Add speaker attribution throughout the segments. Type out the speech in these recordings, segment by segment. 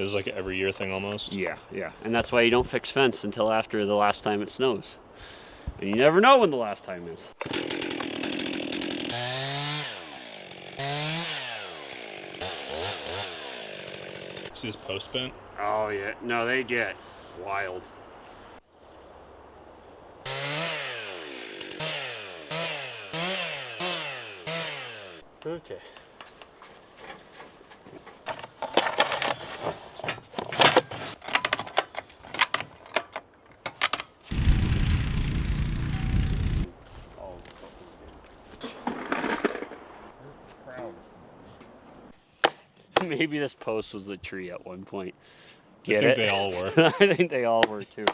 Speaker 1: This is like an every year thing almost.
Speaker 2: Yeah, yeah. And that's why you don't fix fence until after the last time it snows. And you never know when the last time is.
Speaker 1: See this post bent?
Speaker 2: Oh yeah, no, they get wild. Okay. Maybe this post was a tree at one point. Get
Speaker 1: I think
Speaker 2: it?
Speaker 1: they all were.
Speaker 2: I think they all were too.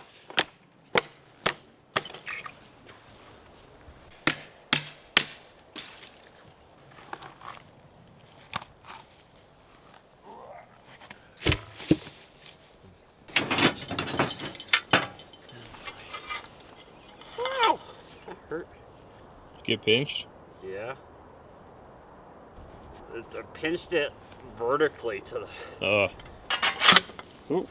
Speaker 2: Wow, that hurt.
Speaker 1: Get pinched?
Speaker 2: Yeah. I pinched it vertically to the. Ooh.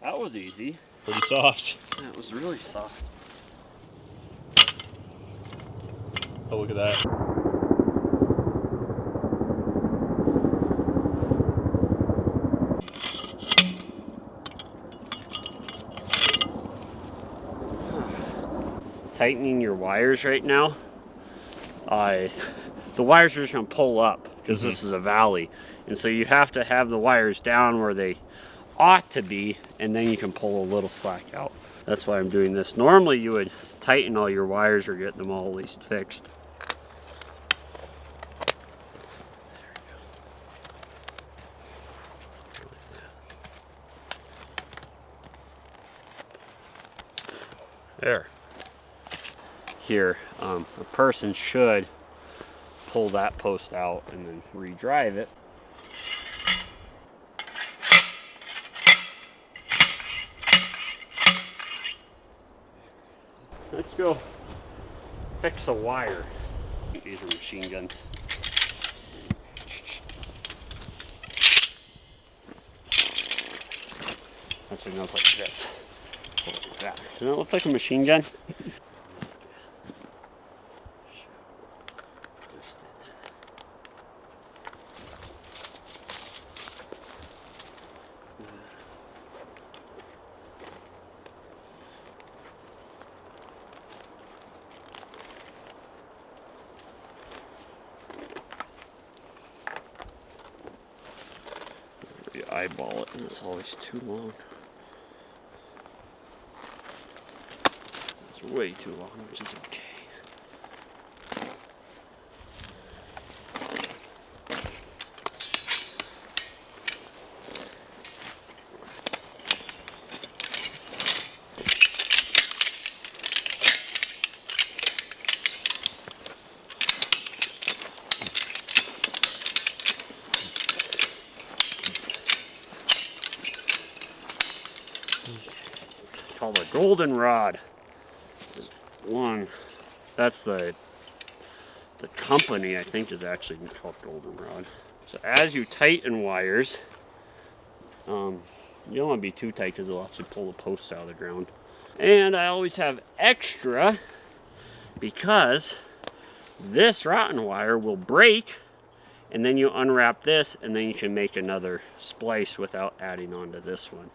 Speaker 2: That was easy.
Speaker 1: Pretty soft.
Speaker 2: That was really soft.
Speaker 1: Oh, look at that.
Speaker 2: Tightening your wires right now. The wires are just gonna pull up because this is a valley, and so you have to have the wires down where they ought to be, and then you can pull a little slack out. That's why I'm doing this. Normally you would tighten all your wires or get them all at least fixed. There. Here, a person should pull that post out and then re-drive it. Let's go fix a wire. These are machine guns. Actually, smells like this. Like that. Doesn't that look like a machine gun? You eyeball it, and it's always too long. It's way too long, which is okay. Called a goldenrod. One, that's the company I think is actually called goldenrod. So as you tighten wires, you don't want to be too tight because it'll actually pull the posts out of the ground. And I always have extra because this rotten wire will break, and then you unwrap this and then you can make another splice without adding on to this one.